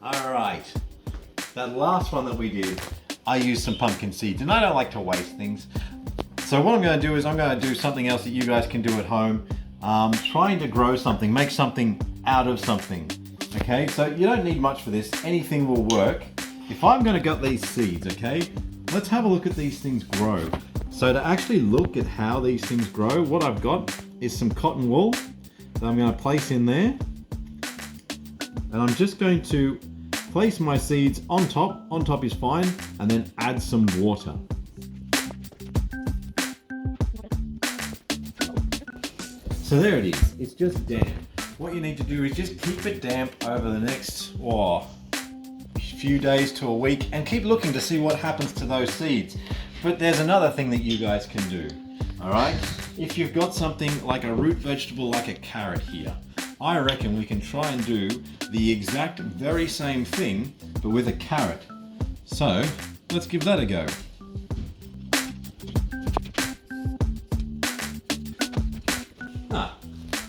All right, that last one that we did, I used some pumpkin seeds, and I don't like to waste things. So what I'm going to do is I'm going to do something else that you guys can do at home. Trying to grow something, make something out of something. Okay, so you don't need much for this. Anything will work. If I'm going to get these seeds, okay, let's have a look at these things grow. So to actually look at how these things grow, what I've got is some cotton wool that I'm going to place in there. And I'm just going to place my seeds on top. On top is fine. And then add some water. So there it is. It's just damp. What you need to do is just keep it damp over the next few days to a week and keep looking to see what happens to those seeds. But there's another thing that you guys can do. All right? If you've got something like a root vegetable like a carrot here, I reckon we can try and do the exact very same thing, but with a carrot. So, let's give that a go. Ah,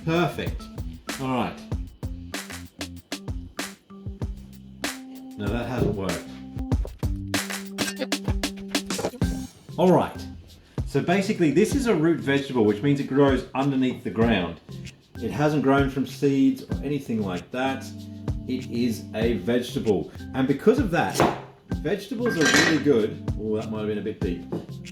perfect. All right. No, that hasn't worked. All right. So basically, this is a root vegetable, which means it grows underneath the ground. It hasn't grown from seeds or anything like that. It is a vegetable. And because of that, vegetables are really good. Oh, that might have been a bit deep.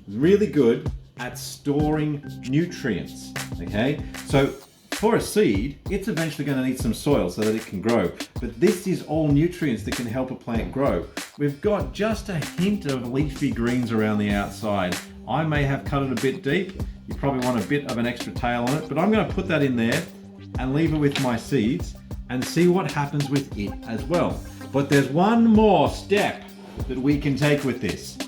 Really good at storing nutrients. Okay? So for a seed, it's eventually going to need some soil so that it can grow. But this is all nutrients that can help a plant grow. We've got just a hint of leafy greens around the outside. I may have cut it a bit deep. You probably want a bit of an extra tail on it, but I'm going to put that in there and leave it with my seeds and see what happens with it as well. But there's one more step that we can take with this.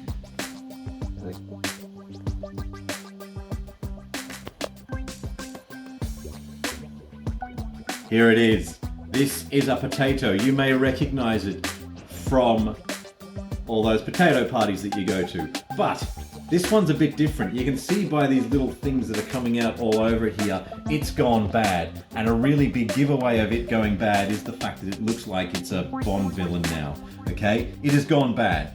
Here it is. This is a potato. You may recognize it from all those potato parties that you go to. But this one's a bit different. You can see by these little things that are coming out all over here, it's gone bad. And a really big giveaway of it going bad is the fact that it looks like it's a Bond villain now. Okay? It has gone bad.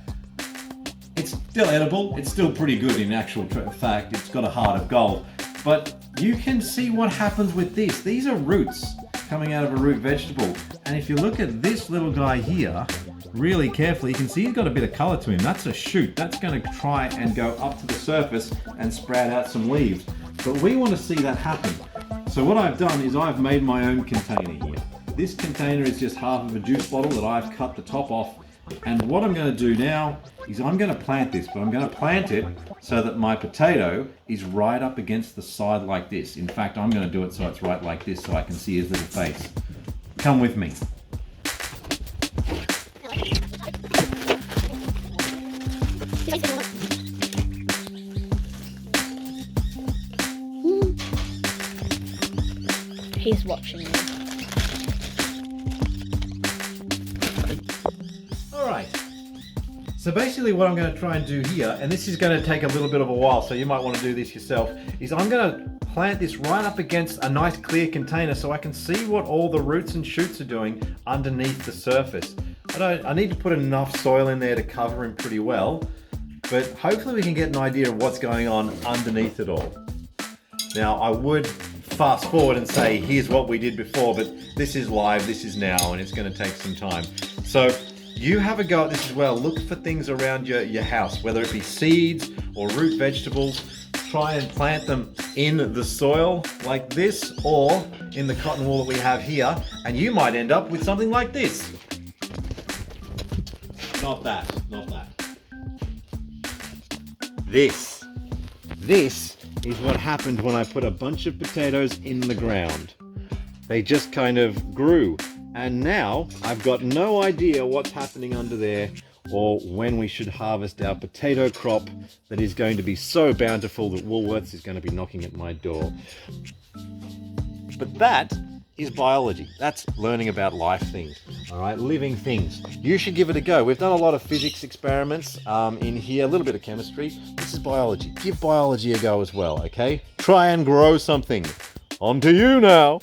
It's still edible. It's still pretty good in actual fact. It's got a heart of gold. But you can see what happens with this. These are roots coming out of a root vegetable. And if you look at this little guy here, really carefully, you can see he's got a bit of color to him. That's a shoot. That's going to try and go up to the surface and sprout out some leaves. But we want to see that happen. So what I've done is I've made my own container here. This container is just half of a juice bottle that I've cut the top off. And what I'm going to do now is I'm going to plant this, but I'm going to plant it so that my potato is right up against the side like this. In fact, I'm going to do it so it's right like this so I can see his little face. Come with me. He's watching you. Alright, so basically what I'm going to try and do here, and this is going to take a little bit of a while, so you might want to do this yourself, is I'm going to plant this right up against a nice clear container so I can see what all the roots and shoots are doing underneath the surface. I need to put enough soil in there to cover him pretty well, but hopefully we can get an idea of what's going on underneath it all. Now I would fast forward and say here's what we did before, but this is live, this is now, and it's going to take some time. So you have a go at this as well. Look for things around your house, whether it be seeds or root vegetables. Try and plant them in the soil like this or in the cotton wool that we have here, and you might end up with something like this. Not that, not that. This is what happened when I put a bunch of potatoes in the ground. They just kind of grew, and now I've got no idea what's happening under there or when we should harvest our potato crop that is going to be so bountiful that Woolworths is going to be knocking at my door. But that is biology. That's learning about life things, all right, living things. You should give it a go. We've done a lot of physics experiments in here, a little bit of chemistry. This is biology. Give biology a go as well, okay? Try and grow something. On to you now.